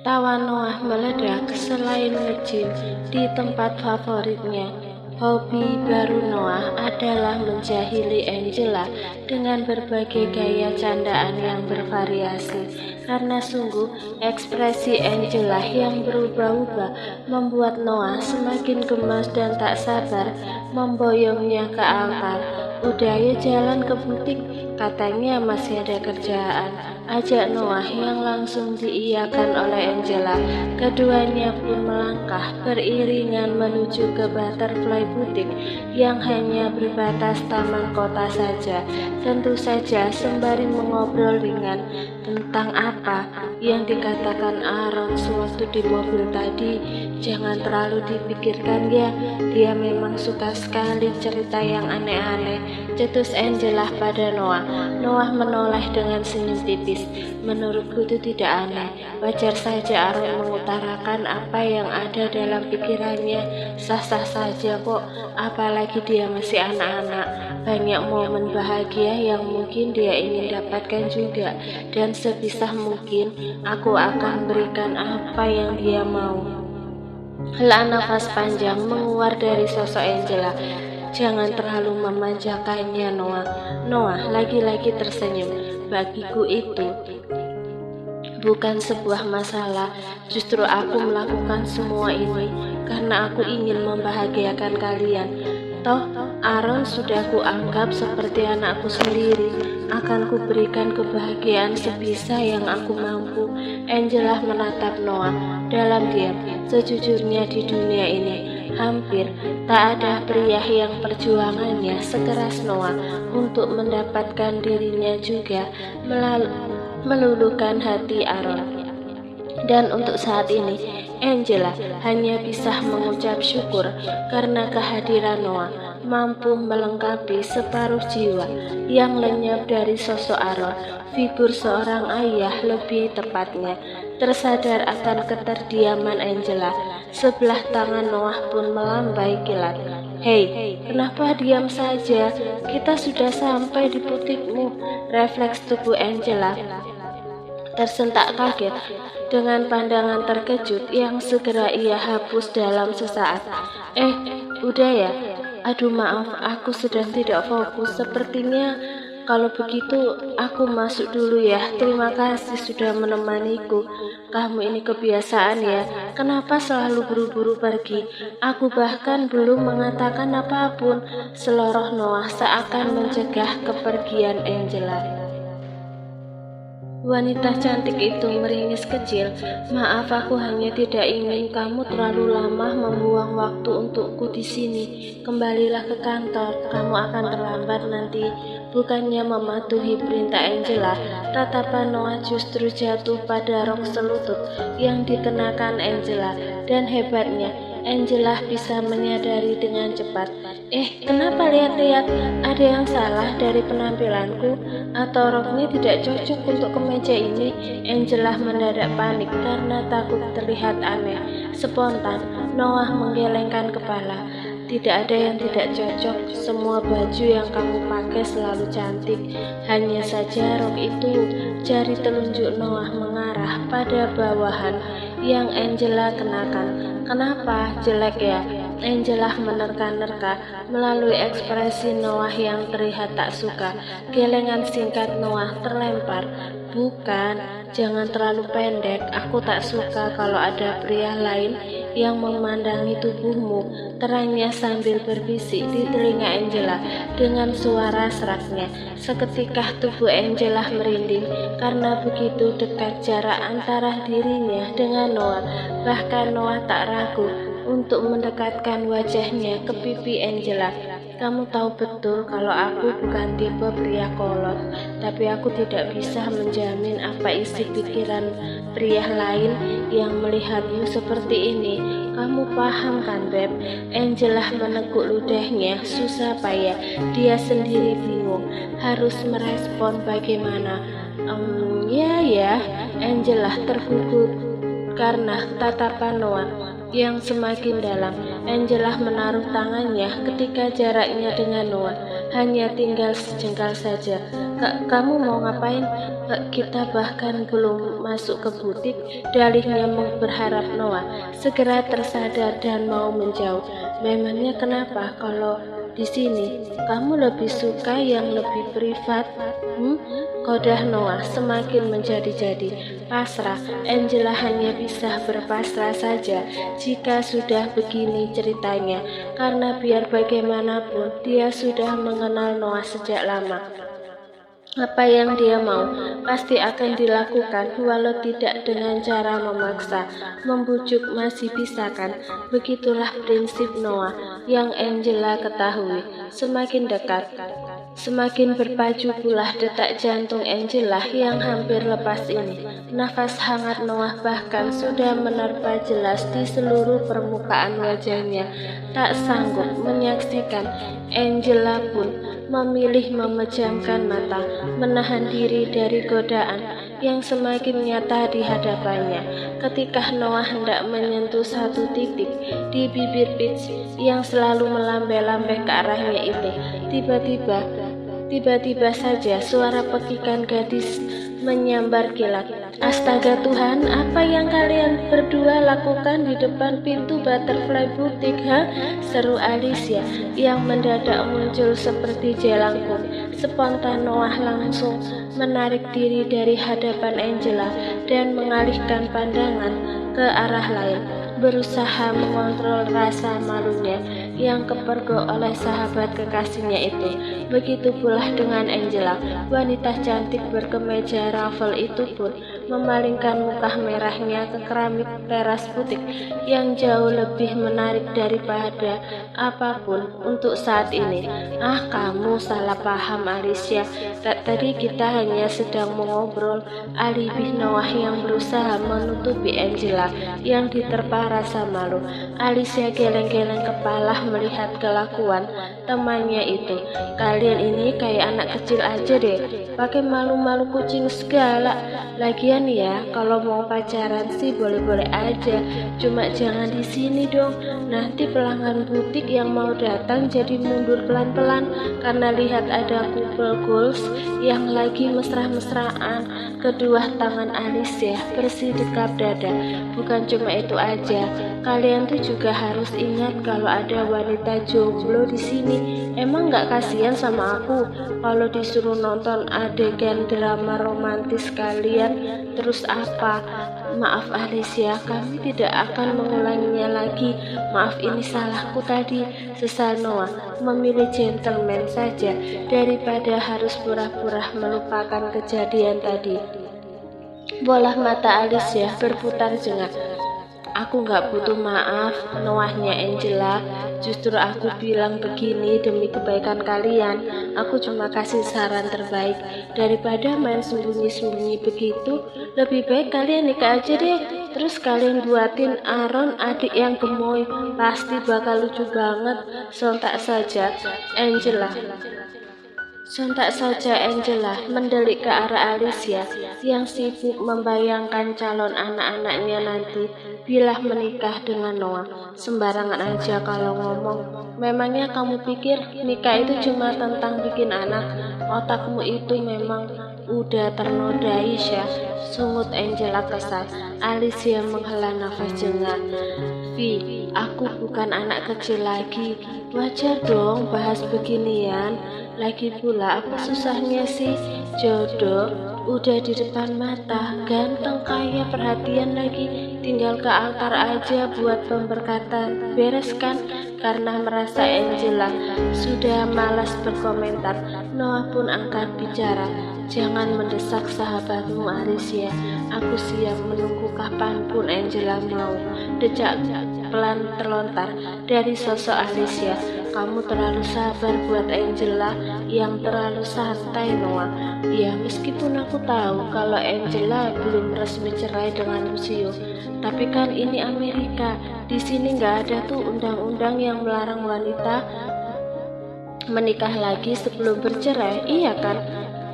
Tawa Noah meledak. Selain nge-gym di tempat favoritnya, hobi baru Noah adalah menjahili Angela dengan berbagai gaya candaan yang bervariasi. Karena sungguh ekspresi Angela yang berubah-ubah membuat Noah semakin gemas dan tak sabar memboyongnya ke altar. Udah ya jalan ke butik, katanya masih ada kerjaan, ajak Noah yang langsung diiyakan oleh Angela. Keduanya pun melangkah beriringan menuju ke Butterfly Boutique yang hanya berbatas taman kota saja. Tentu saja sembari mengobrol ringan tentang apa yang dikatakan Aaron sewaktu di mobil tadi. Jangan terlalu dipikirkan ya, dia memang suka sekali cerita yang aneh-aneh, cetus Angela pada Noah. Noah menoleh dengan senyum tipis. Menurutku itu tidak aneh, wajar saja Aaron mengutarakan apa yang ada dalam pikirannya. Sah-sah saja kok, apalagi dia masih anak-anak. Banyak momen bahagia yang mungkin dia ingin dapatkan juga, dan sebisa mungkin aku akan berikan apa yang dia mau. Hela nafas panjang menguar dari sosok Angela. Jangan terlalu memanjakannya, Noah. Noah lagi-lagi tersenyum. Bagiku itu bukan sebuah masalah. Justru aku melakukan semua ini karena aku ingin membahagiakan kalian. Toh, Aaron sudah kuanggap seperti anakku sendiri. Akan kuberikan kebahagiaan sebisa yang aku mampu. Angela menatap Noah dalam diam. Sejujurnya di dunia ini hampir tak ada pria yang perjuangannya sekeras Noah untuk mendapatkan dirinya juga meluluhkan hati Aaron. Dan untuk saat ini, Angela hanya bisa mengucap syukur karena kehadiran Noah mampu melengkapi separuh jiwa yang lenyap dari sosok Aaron. Figur seorang ayah lebih tepatnya. Tersadar akan keterdiaman Angela, sebelah tangan Noah pun melambai kilat. Hei, kenapa diam saja? Kita sudah sampai di butikmu. Refleks tubuh Angela tersentak kaget dengan pandangan terkejut yang segera ia hapus dalam sesaat. Udah ya? Aduh maaf, aku sedang tidak fokus. Sepertinya kalau begitu aku masuk dulu ya. Terima kasih sudah menemaniku. Kamu ini kebiasaan ya. Kenapa selalu buru-buru pergi? Aku bahkan belum mengatakan apapun. Seloroh Noah seakan mencegah kepergian Angela. Wanita cantik itu meringis kecil. Maaf, aku hanya tidak ingin kamu terlalu lama membuang waktu untukku di sini. Kembalilah ke kantor, kamu akan terlambat nanti. Bukannya mematuhi perintah Angela, tatapan Noah justru jatuh pada rok selutut yang dikenakan Angela. Dan hebatnya, Angela bisa menyadari dengan cepat. Kenapa lihat-lihat? Ada yang salah dari penampilanku? Atau roknya tidak cocok untuk kemeja ini? Angela mendadak panik karena takut terlihat aneh. Spontan, Noah menggelengkan kepala. Tidak ada yang tidak cocok. Semua baju yang kamu pakai selalu cantik. Hanya saja rok itu. Jari telunjuk Noah mengarah pada bawahan yang Angela kenakan. Kenapa? Jelek ya? Angela menerka-nerka melalui ekspresi Noah yang terlihat tak suka. Gelengan singkat Noah terlempar. Bukan, jangan terlalu pendek. Aku tak suka kalau ada pria lain yang memandangi tubuhmu, terangnya sambil berbisik di telinga Angela dengan suara seraknya. Seketika tubuh Angela merinding karena begitu dekat jarak antara dirinya dengan Noah. Bahkan Noah tak ragu untuk mendekatkan wajahnya ke pipi Angela. Kamu tahu betul kalau aku bukan tipe pria kolot, tapi aku tidak bisa menjamin apa isi pikiran pria lain yang melihatmu seperti ini. Kamu paham kan, Beb? Angela menekuk ludahnya susah payah. Dia sendiri bingung harus merespon bagaimana. Ya, Angela tergugut karena tatapan Noah yang semakin dalam. Angela menaruh tangannya ketika jaraknya dengan Noah hanya tinggal sejengkal saja. Kamu mau ngapain? Kita bahkan belum masuk ke butik, dalihnya berharap Noah segera tersadar dan mau menjauh. Memangnya kenapa kalau di sini kamu lebih suka yang lebih privat? Kodah Noah semakin menjadi-jadi. Pasrah, Angela hanya bisa berpasrah saja jika sudah begini ceritanya, karena biar bagaimanapun dia sudah mengenal Noah sejak lama. Apa yang dia mau pasti akan dilakukan, walau tidak dengan cara memaksa. Membujuk masih bisa kan? Begitulah prinsip Noah yang Angela ketahui. Semakin dekat, semakin berpacu pula detak jantung Angela yang hampir lepas ini. Nafas hangat Noah bahkan sudah menerpa jelas di seluruh permukaan wajahnya. Tak sanggup menyaksikan, Angela pun memilih memejamkan mata, menahan diri dari godaan yang semakin nyata di hadapannya. Ketika Noah hendak menyentuh satu titik di bibir Peach yang selalu melambai-lambai ke arahnya itu, tiba-tiba saja suara pekikan gadis menyambar kilat. Astaga Tuhan, apa yang kalian berdua lakukan di depan pintu Butterfly Boutique, ha? Seru Alicia yang mendadak muncul seperti jelangkung. Spontan Noah langsung menarik diri dari hadapan Angela dan mengalihkan pandangan ke arah lain, berusaha mengontrol rasa malunya yang kepergok oleh sahabat kekasihnya itu. Begitu pula dengan Angela. Wanita cantik berkemeja ruffle itu pun memalingkan muka merahnya ke keramik teras butik yang jauh lebih menarik daripada apapun untuk saat ini. Kamu salah paham Alicia. Tadi kita hanya sedang mengobrol, alibih Noah yang berusaha menutupi Angela yang diterpa rasa malu. Alicia geleng-geleng kepala melihat kelakuan temannya itu. Kalian ini kayak anak kecil aja deh, pakai malu-malu kucing segala. Lagian ya, kalau mau pacaran sih boleh-boleh aja, cuma jangan di sini dong. Nanti pelanggan butik yang mau datang jadi mundur pelan-pelan karena lihat ada couple goals yang lagi mesra-mesraan. Kedua tangan Alicia bersih-dekap dada. Bukan cuma itu aja, kalian tuh juga harus ingat kalau ada wanita jomblo di sini. Emang nggak kasihan sama aku kalau disuruh nonton adegan drama romantis kalian? Terus apa? Maaf Alicia, kami tidak akan mengulanginya lagi. Maaf, ini salahku tadi. Sesal Noah, memilih gentleman saja daripada harus pura-pura melupakan kejadian tadi. Bola mata Alicia berputar jengak. Aku nggak butuh maaf, Noahnya Angela. Justru aku bilang begini demi kebaikan kalian. Aku cuma kasih saran terbaik. Daripada main sembunyi-sembunyi begitu, lebih baik kalian nikah aja deh. Terus kalian buatin Aaron adik yang gemoy, pasti bakal lucu banget. Sontak saja Angela mendelik ke arah Alicia yang sibuk membayangkan calon anak-anaknya nanti bila menikah dengan Noah. Sembarangan aja kalau ngomong. Memangnya kamu pikir nikah itu cuma tentang bikin anak? Otakmu itu memang udah ternodai, Syah, sungut Angela kesal. Alicia menghela nafas jengah. Vi, aku bukan anak kecil lagi. Wajar dong bahas beginian. Lagi pula apa susahnya sih? Jodoh udah di depan mata, ganteng, kaya, perhatian lagi. Tinggal ke altar aja buat pemberkatan. Beres kan? Karena merasa Angela sudah malas berkomentar, Noah pun angkat bicara. Jangan mendesak sahabatmu Alicia. Aku siap menunggu kapanpun Angela mau. Decak pelan terlontar dari sosok Alicia. Kamu terlalu sabar buat Angela yang terlalu santai, Noah. Ya, meskipun aku tahu kalau Angela belum resmi cerai dengan Lucio, tapi kan ini Amerika. Di sini nggak ada tuh undang-undang yang melarang wanita menikah lagi sebelum bercerai, iya kan?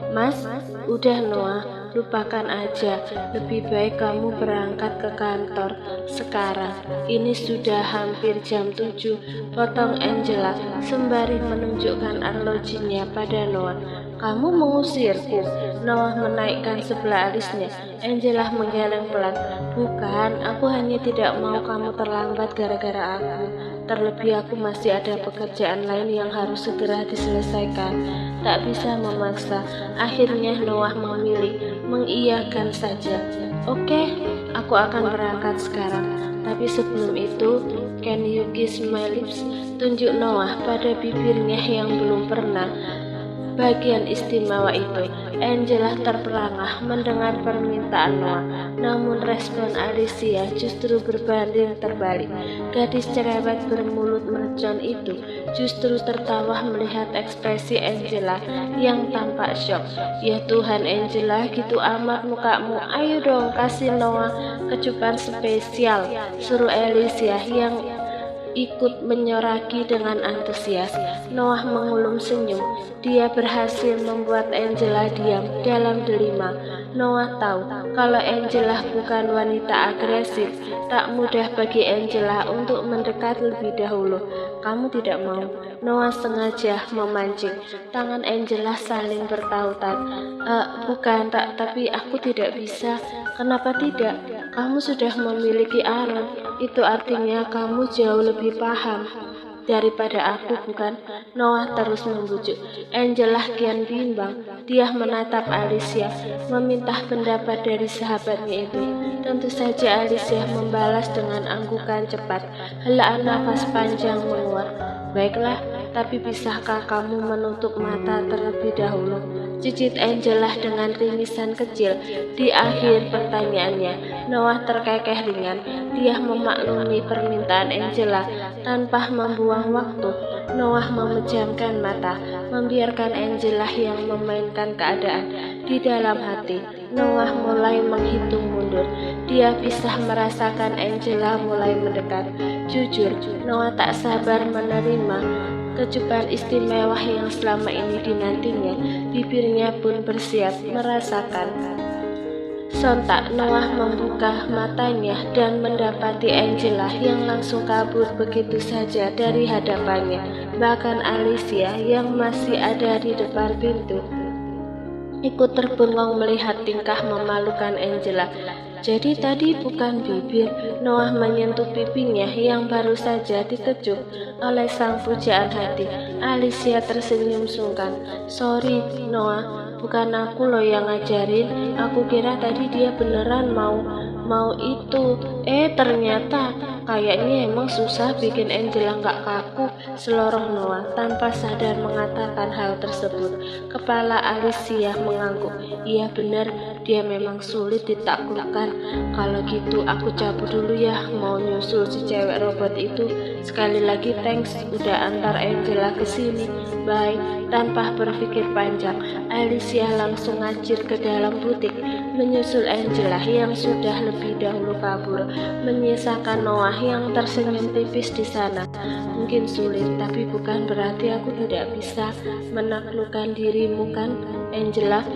Mas, udah Noah, lupakan aja. Lebih baik kamu berangkat ke kantor sekarang. Ini sudah hampir jam 7, potong Angela sembari menunjukkan arlojinya pada Noah. Kamu mengusirku? Noah menaikkan sebelah alisnya. Angela menggeleng pelan. Bukan, aku hanya tidak mau kamu terlambat gara-gara aku. Terlebih aku masih ada pekerjaan lain yang harus segera diselesaikan. Tak bisa memaksa. Akhirnya Noah memilih mengiyakan saja. Oke, aku akan berangkat sekarang. Tapi sebelum itu, can you kiss my lips? Tunjuk Noah pada bibirnya yang belum pernah. Bagian istimewa itu, Angela terperangah mendengar permintaan Noah. Namun respon Alicia justru berbanding terbalik. Gadis cerewet bermulut mercon itu justru tertawa melihat ekspresi Angela yang tampak syok. Ya Tuhan Angela, gitu amat mukamu. Ayo dong kasih Noah kecupan spesial, suruh Alicia yang ikut menyoraki dengan antusias. Noah mengulum senyum. Dia berhasil membuat Angela diam dalam delima. Noah tahu kalau Angela bukan wanita agresif. Tak mudah bagi Angela untuk mendekat lebih dahulu. Kamu tidak mau? Noah sengaja memancing. Tangan Angela saling bertautan. Bukan, tapi aku tidak bisa. Kenapa tidak? Kamu sudah memiliki Aaron. Itu artinya kamu jauh lebih paham daripada aku, bukan? Noah terus membujuk. Angela kian bimbang. Dia menatap Alicia, meminta pendapat dari sahabatnya itu. Tentu saja Alicia membalas dengan anggukan cepat. Helaan nafas panjang menguap. Baiklah, tapi bisakah kamu menutup mata terlebih dahulu? Cicit Angela dengan ringisan kecil di akhir pertanyaannya. Noah terkekeh ringan. Dia memaklumi permintaan Angela tanpa membuang waktu. Noah memejamkan mata, membiarkan Angela yang memainkan keadaan. Di dalam hati, Noah mulai menghitung mundur. Dia bisa merasakan Angela mulai mendekat. Jujur, Noah tak sabar menerima kecupan istimewa yang selama ini dinantinya. Bibirnya pun bersiap merasakan. Sontak Noah membuka matanya dan mendapati Angela yang langsung kabur begitu saja dari hadapannya. Bahkan Alicia yang masih ada di depan pintu ikut terbengong melihat tingkah memalukan Angela. Jadi tadi bukan bibir. Noah menyentuh pipinya yang baru saja dikecup oleh sang pujaan hati. Alicia tersenyum sungkan. Sorry Noah, bukan aku loh yang ngajarin. Aku kira tadi dia beneran mau itu. Ternyata kayaknya emang susah bikin Angela nggak kaku. Seloroh Noah tanpa sadar mengatakan hal tersebut. Kepala Alicia mengangguk. Iya benar, dia memang sulit ditaklukkan. Kalau gitu aku cabut dulu ya, mau nyusul si cewek robot itu. Sekali lagi thanks udah antar Angela ke sini. Bye. Tanpa berpikir panjang, Alicia langsung ngacir ke dalam butik menyusul Angela yang sudah lebih dahulu kabur, menyisakan Noah yang tersenyum tipis di sana. Mungkin sulit, tapi bukan berarti aku tidak bisa menaklukkan dirimu kan, Angela?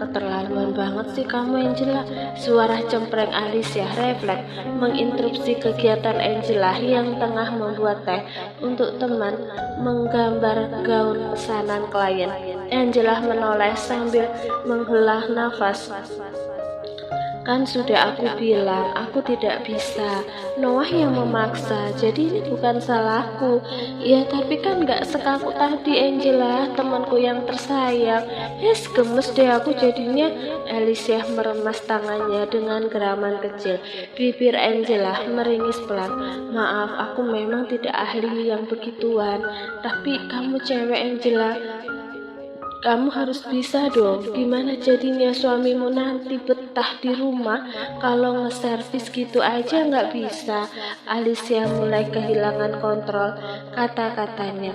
Keterlaluan banget sih kamu, Angela. Suara cempreng Alicia refleks menginterupsi kegiatan Angela yang tengah membuat teh untuk teman menggambar gaun pesanan klien. Angela menoleh sambil menghela nafas. Kan sudah aku bilang, aku tidak bisa. Noah yang memaksa, jadi ini bukan salahku. Ya tapi kan gak sekaku tadi Angela, temanku yang tersayang. Gemes deh aku jadinya. Alicia meremas tangannya dengan geraman kecil. Bibir Angela meringis pelan. Maaf, aku memang tidak ahli yang begituan. Tapi kamu cewek Angela, kamu harus bisa dong. Gimana jadinya suamimu nanti betah di rumah kalau nge-servis gitu aja nggak bisa? Alicia mulai kehilangan kontrol kata-katanya.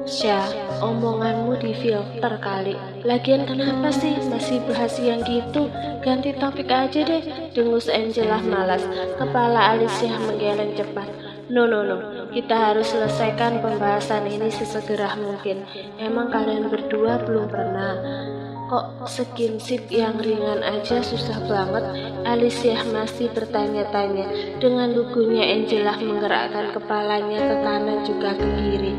Syah, omonganmu di filter kali. Lagian kenapa sih masih bahas yang gitu? Ganti topik aja deh, dengus Angela malas. Kepala Alicia menggeleng cepat. No, kita harus selesaikan pembahasan ini sesegera mungkin. Emang kalian berdua belum pernah Kok skinship yang ringan aja susah banget? Alicia masih bertanya-tanya. Dengan lugunya Angela menggerakkan kepalanya ke kanan juga ke kiri.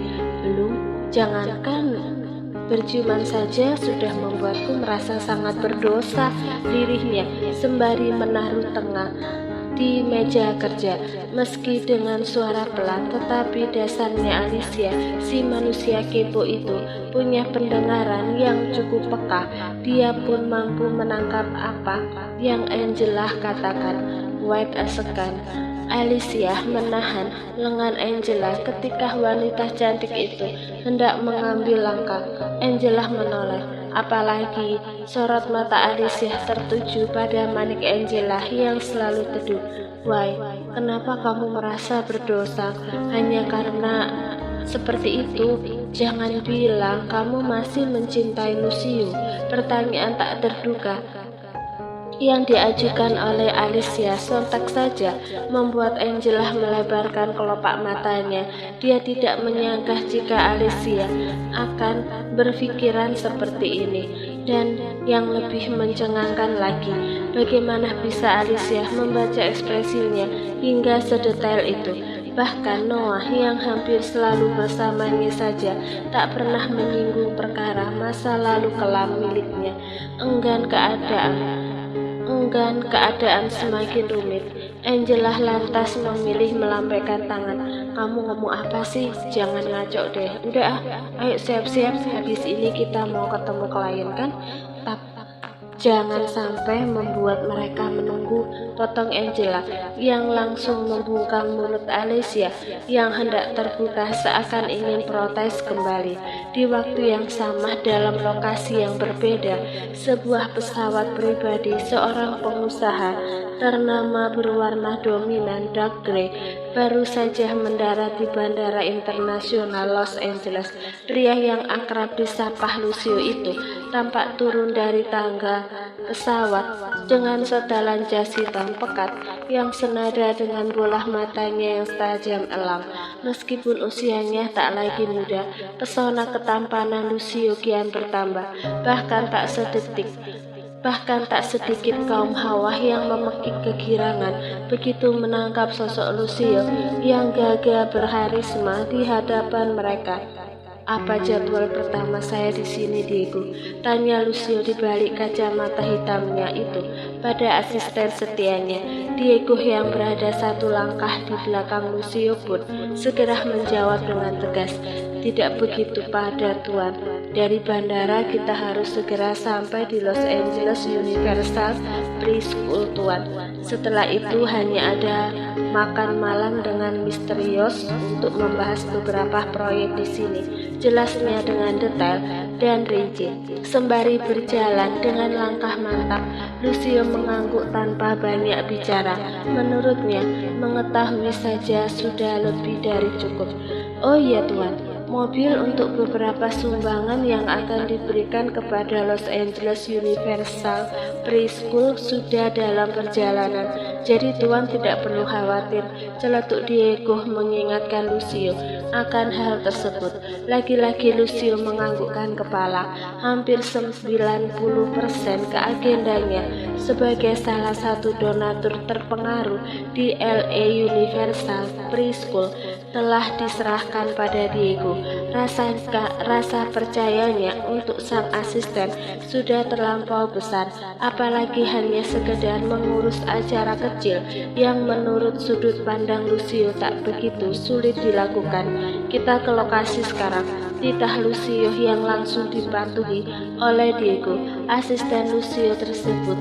Belum, jangankan berciuman saja sudah membuatku merasa sangat berdosa, lirihnya sembari menaruh tengah di meja kerja. Meski dengan suara pelan, tetapi dasarnya Alicia, si manusia kepo itu, punya pendengaran yang cukup peka. Dia pun mampu menangkap apa yang Angela katakan. Wait a second. Alicia menahan lengan Angela ketika wanita cantik itu hendak mengambil langkah. Angela menoleh. Apalagi sorot mata Alicia tertuju pada manik Angela yang selalu teduh. Why, kenapa kamu merasa berdosa hanya karena seperti itu? Jangan bilang kamu masih mencintai Lucio. Pertanyaan tak terduga yang diajukan oleh Alicia sontak saja membuat Angela melebarkan kelopak matanya. Dia tidak menyangka jika Alicia akan berpikiran seperti ini. Dan yang lebih mencengangkan lagi, bagaimana bisa Alicia membaca ekspresinya hingga sedetail itu. Bahkan Noah yang hampir selalu bersamanya saja tak pernah menyinggung perkara masa lalu kelam miliknya. Enggan keadaan semakin rumit. Angela lantas memilih melambaikan tangan. Kamu ngomong apa sih? Jangan ngaco deh. Udah ayo siap-siap. Habis ini kita mau ketemu klien kan? Jangan sampai membuat mereka menunggu, potong Angela yang langsung membungkam mulut Alicia yang hendak terbuka seakan ingin protes kembali. Di waktu yang sama dalam lokasi yang berbeda, sebuah pesawat pribadi seorang pengusaha ternama berwarna dominan dark grey baru saja mendarat di Bandara Internasional Los Angeles. Pria yang akrab disapa Lucio itu tampak turun dari tangga pesawat dengan setelan jas hitam pekat yang senada dengan bola matanya yang tajam elang. Meskipun usianya tak lagi muda, pesona ketampanan Lucio kian bertambah. Bahkan tak sedikit kaum hawa yang memekik kegirangan begitu menangkap sosok Lucio yang gagah berharisma di hadapan mereka. Apa jadwal pertama saya di sini, Diego? Tanya Lucio di balik kacamata hitamnya itu pada asisten setianya. Diego yang berada satu langkah di belakang Lucio pun segera menjawab dengan tegas. Tidak begitu pada Tuan. Dari bandara kita harus segera sampai di Los Angeles Universal Preschool, Tuan. Setelah itu hanya ada makan malam dengan misterius untuk membahas beberapa proyek di sini. Jelasnya dengan detail dan rinci. Sembari berjalan dengan langkah mantap, Lucio mengangguk tanpa banyak bicara. Menurutnya, mengetahui saja sudah lebih dari cukup. Oh iya, Tuan. Mobil untuk beberapa sumbangan yang akan diberikan kepada Los Angeles Universal Preschool sudah dalam perjalanan. Jadi Tuan tidak perlu khawatir. Celetuk Diego mengingatkan Lucio akan hal tersebut. Lagi-lagi Lucio menganggukkan kepala. Hampir 90% ke agendanya sebagai salah satu donatur terpengaruh di LA Universal Preschool telah diserahkan pada Diego. Rasa percayanya untuk sang asisten sudah terlampau besar, apalagi hanya sekedar mengurus acara kecil yang menurut sudut pandang Lucio tak begitu sulit dilakukan. Kita ke lokasi sekarang, titah Lucio yang langsung dipatuhi oleh Diego. Asisten Lucio tersebut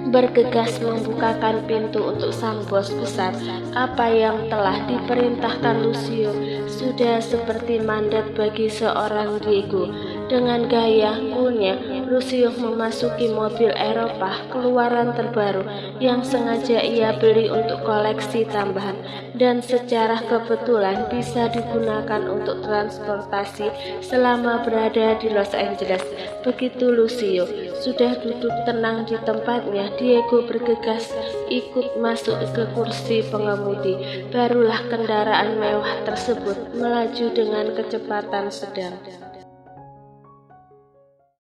bergegas membukakan pintu untuk sang bos besar. Apa yang telah diperintahkan Lucio sudah seperti mandat bagi seorang Diego. Dengan gaya coolnya, Lucio memasuki mobil Eropa keluaran terbaru yang sengaja ia beli untuk koleksi tambahan dan secara kebetulan bisa digunakan untuk transportasi selama berada di Los Angeles. Begitu Lucio sudah duduk tenang di tempatnya, Diego bergegas ikut masuk ke kursi pengemudi. Barulah kendaraan mewah tersebut melaju dengan kecepatan sedang.